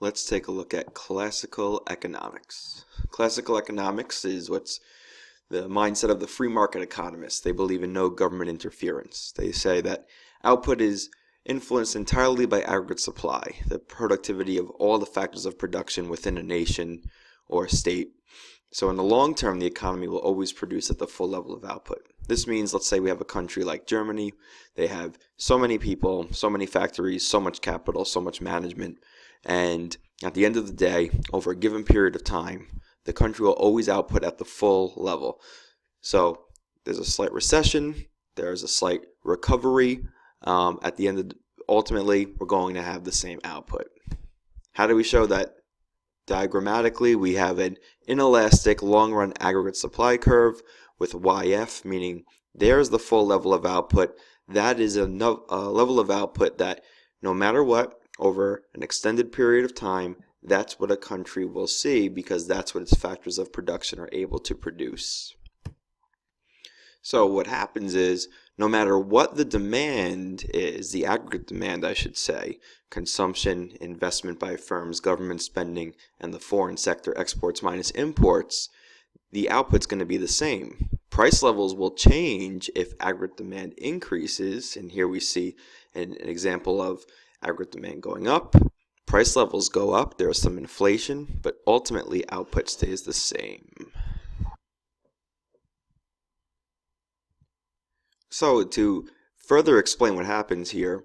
Let's take a look at classical economics. Classical economics is what's the mindset of the free market economists. They believe in no government interference. They say that output is influenced entirely by aggregate supply, the productivity of all the factors of production within a nation or state. So in the long term, the economy will always produce at the full level of output. This means, let's say we have a country like Germany. They have so many people, so many factories, so much capital, so much management. And at the end of the day, over a given period of time, the country will always output at the full level. So there's a slight recession, there's a slight recovery. At the end of ultimately, we're going to have the same output. How do we show that? Diagrammatically, we have an inelastic long-run aggregate supply curve with YF, meaning there's the full level of output. That is a level of output that no matter what, over an extended period of time, that's what a country will see because that's what its factors of production are able to produce. So what happens is, no matter what the demand is, the aggregate demand I should say, consumption, investment by firms, government spending, and the foreign sector exports minus imports, the output's going to be the same. Price levels will change if aggregate demand increases, and here we see an example of aggregate demand going up. Price levels go up, there's some inflation, but ultimately output stays the same. So to further explain what happens here,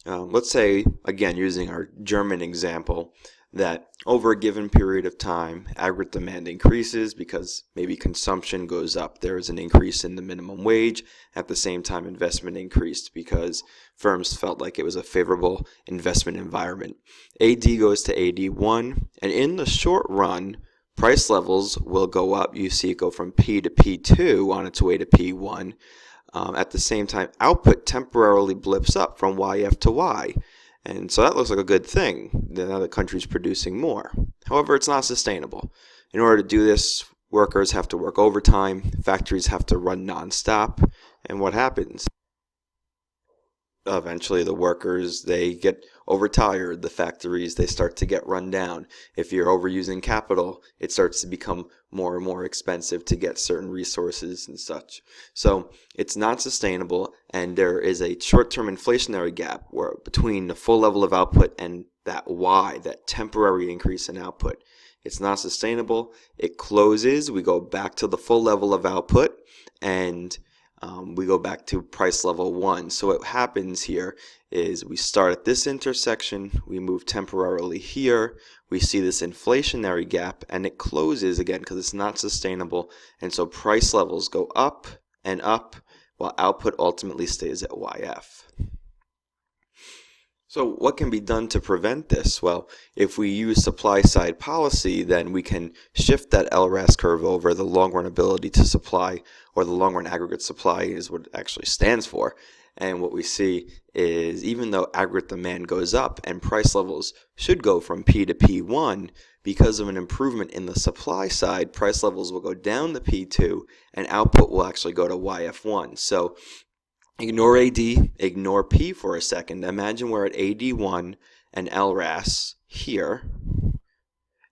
let's say, again, using our German example, that over a given period of time, aggregate demand increases because maybe consumption goes up. There is an increase in the minimum wage. At the same time, investment increased because firms felt like it was a favorable investment environment. AD goes to AD1, and in the short run, price levels will go up. You see it go from P to P2 on its way to P1. At the same time, output temporarily blips up from YF to Y. And so that looks like a good thing. Now the country's producing more. However, it's not sustainable. In order to do this, workers have to work overtime, factories have to run nonstop, and what happens? Eventually the workers, they get overtired, the factories, they start to get run down. If you're overusing capital, it starts to become more and more expensive to get certain resources and such. So it's not sustainable, and there is a short-term inflationary gap where between the full level of output and that Y, that temporary increase in output. It's not sustainable. It closes, we go back to the full level of output, and we go back to price level 1. So what happens here is we start at this intersection, we move temporarily here, we see this inflationary gap, and it closes again because it's not sustainable, and so price levels go up and up while output ultimately stays at YF. So what can be done to prevent this? Well, if we use supply-side policy, then we can shift that LRAS curve over, the long-run ability to supply, or the long-run aggregate supply is what it actually stands for. And what we see is even though aggregate demand goes up and price levels should go from P to P1, because of an improvement in the supply side, price levels will go down to P2 and output will actually go to YF1. So ignore AD, ignore P for a second. Imagine we're at AD1 and LRAS here,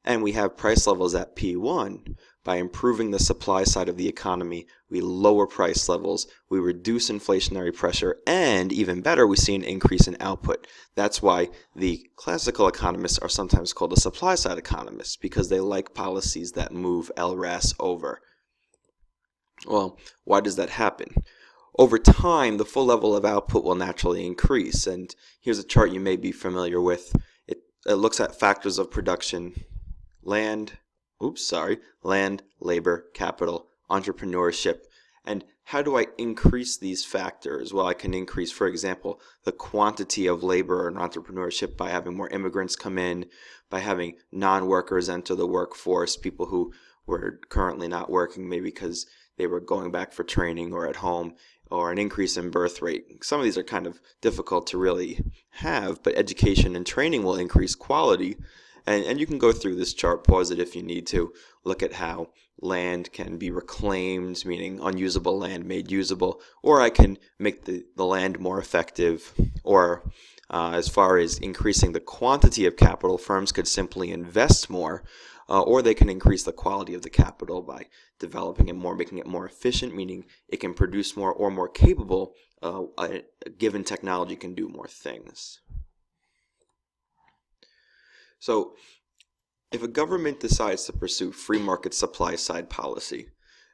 and we have price levels at P1. By improving the supply side of the economy, we lower price levels, we reduce inflationary pressure, and even better, we see an increase in output. That's why the classical economists are sometimes called the supply side economists, because they like policies that move LRAS over. Well, why does that happen? Over time, the full level of output will naturally increase, and here's a chart you may be familiar with. It looks at factors of production: land, labor, capital, entrepreneurship. And how do I increase these factors? Well, I can increase, for example, the quantity of labor and entrepreneurship by having more immigrants come in, by having non-workers enter the workforce, people who were currently not working maybe because they were going back for training or at home, or an increase in birth rate. Some of these are kind of difficult to really have, but education and training will increase quality. And you can go through this chart, pause it if you need to, look at how land can be reclaimed, meaning unusable land made usable, or I can make the land more effective, or as far as increasing the quantity of capital, firms could simply invest more, or they can increase the quality of the capital by developing it more, making it more efficient, meaning it can produce more or more capable. A given technology can do more things. So if a government decides to pursue free market supply side policy,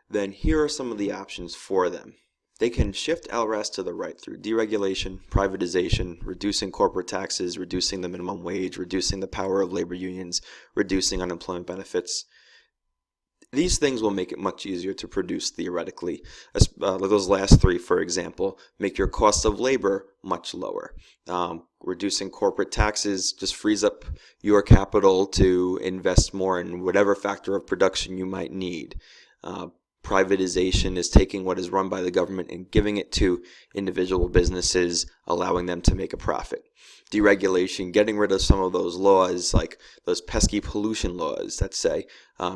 then here are some of the options for them. They can shift LRAS to the right through deregulation, privatization, reducing corporate taxes, reducing the minimum wage, reducing the power of labor unions, reducing unemployment benefits. These things will make it much easier to produce theoretically. Those last three, for example, make your cost of labor much lower. Reducing corporate taxes just frees up your capital to invest more in whatever factor of production you might need. Privatization is taking what is run by the government and giving it to individual businesses, allowing them to make a profit. Deregulation, getting rid of some of those laws, like those pesky pollution laws that say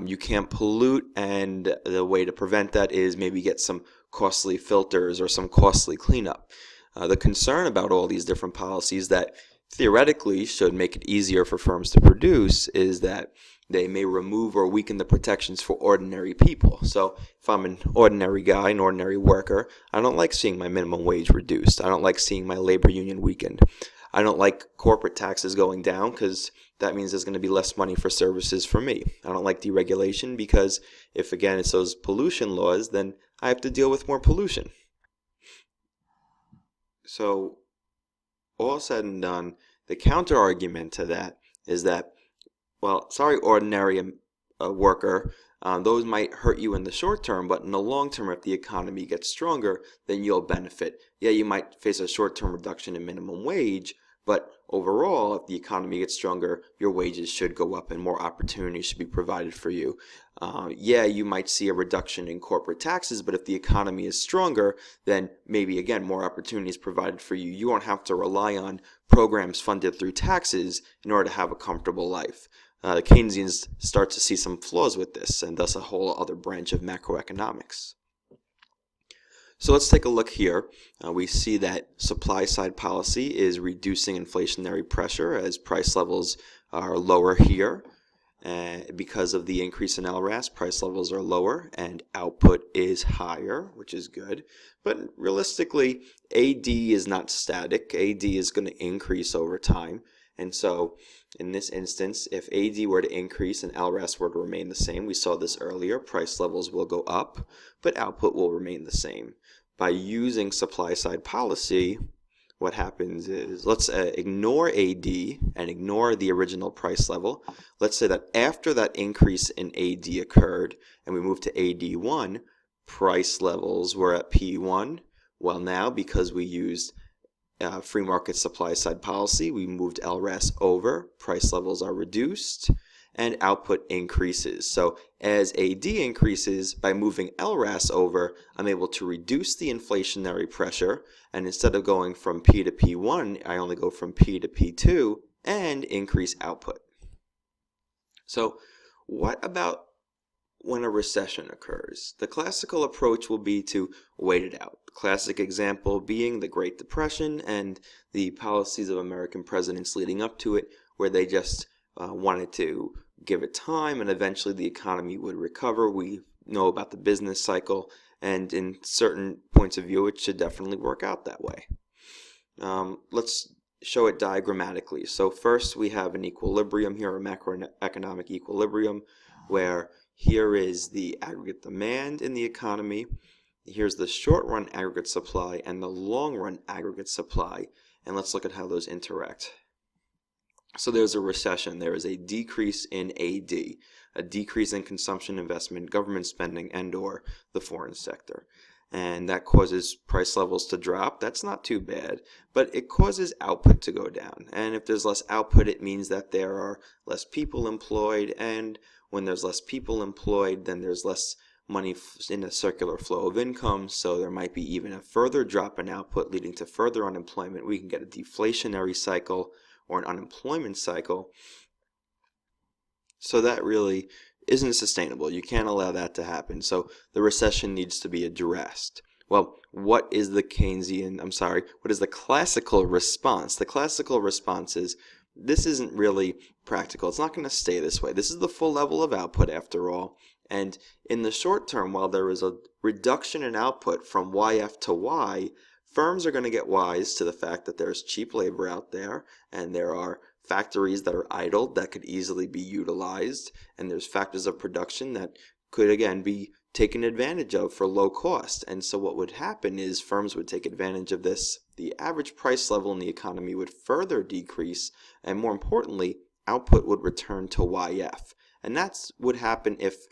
you can't pollute, and the way to prevent that is maybe get some costly filters or some costly cleanup. The concern about all these different policies that theoretically should make it easier for firms to produce is that they may remove or weaken the protections for ordinary people. So if I'm an ordinary guy, an ordinary worker, I don't like seeing my minimum wage reduced. I don't like seeing my labor union weakened. I don't like corporate taxes going down because that means there's going to be less money for services for me. I don't like deregulation because if, again, it's those pollution laws, then I have to deal with more pollution. So all said and done, the counter argument to that is that, well, sorry, ordinary worker, those might hurt you in the short term, but in the long term, if the economy gets stronger, then you'll benefit. Yeah, you might face a short-term reduction in minimum wage, but overall, if the economy gets stronger, your wages should go up and more opportunities should be provided for you. Yeah, you might see a reduction in corporate taxes, but if the economy is stronger, then maybe, again, more opportunities provided for you. You won't have to rely on programs funded through taxes in order to have a comfortable life. The Keynesians start to see some flaws with this, and thus a whole other branch of macroeconomics. So let's take a look here. We see that supply-side policy is reducing inflationary pressure as price levels are lower here. Because of the increase in LRAS, price levels are lower and output is higher, which is good. But realistically, AD is not static. AD is going to increase over time. And so in this instance, if AD were to increase and LRAS were to remain the same, we saw this earlier, price levels will go up, but output will remain the same. By using supply-side policy, what happens is, let's ignore AD and ignore the original price level. Let's say that after that increase in AD occurred and we moved to AD1, price levels were at P1. Well, now because we used free market supply side policy, we moved LRAS over, price levels are reduced, and output increases. So as AD increases, by moving LRAS over, I'm able to reduce the inflationary pressure, and instead of going from P to P1, I only go from P to P2, and increase output. So what about when a recession occurs? The classical approach will be to wait it out. Classic example being the Great Depression and the policies of American presidents leading up to it, where they just wanted to give it time and eventually the economy would recover. We know about the business cycle, and in certain points of view, it should definitely work out that way. Let's show it diagrammatically. So first we have an equilibrium here, a macroeconomic equilibrium, where here is the aggregate demand in the economy. Here's the short-run aggregate supply and the long-run aggregate supply. And let's look at how those interact. So there's a recession. There is a decrease in AD, a decrease in consumption, investment, government spending, and/or the foreign sector. And that causes price levels to drop. That's not too bad, but it causes output to go down. And if there's less output, it means that there are less people employed, and when there's less people employed, then there's less money in a circular flow of income, so there might be even a further drop in output leading to further unemployment. We can get a deflationary cycle or an unemployment cycle. So that really isn't sustainable. You can't allow that to happen. So the recession needs to be addressed. Well, what is the classical response? The classical response is this isn't really practical. It's not going to stay this way. This is the full level of output after all. And in the short term, while there is a reduction in output from YF to Y, firms are going to get wise to the fact that there's cheap labor out there and there are factories that are idled that could easily be utilized, and there's factors of production that could again be taken advantage of for low cost. And so what would happen is firms would take advantage of this. The average price level in the economy would further decrease, and more importantly, output would return to YF. And that's would happen if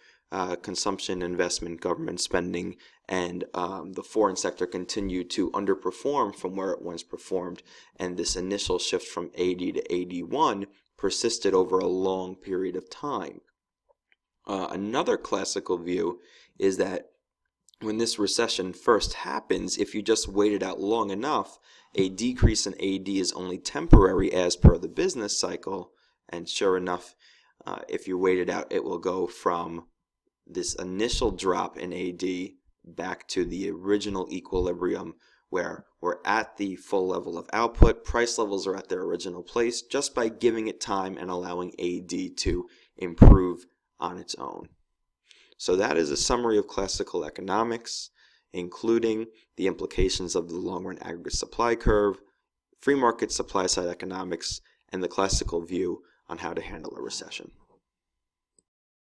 consumption, investment, government spending, and the foreign sector continued to underperform from where it once performed, and this initial shift from AD to AD1 persisted over a long period of time. Another classical view is that when this recession first happens, if you just wait it out long enough, a decrease in AD is only temporary as per the business cycle, and sure enough, if you wait it out, it will go from this initial drop in AD back to the original equilibrium where we're at the full level of output, price levels are at their original place just by giving it time and allowing AD to improve on its own. So that is a summary of classical economics, including the implications of the long-run aggregate supply curve, free market supply-side economics, and the classical view on how to handle a recession.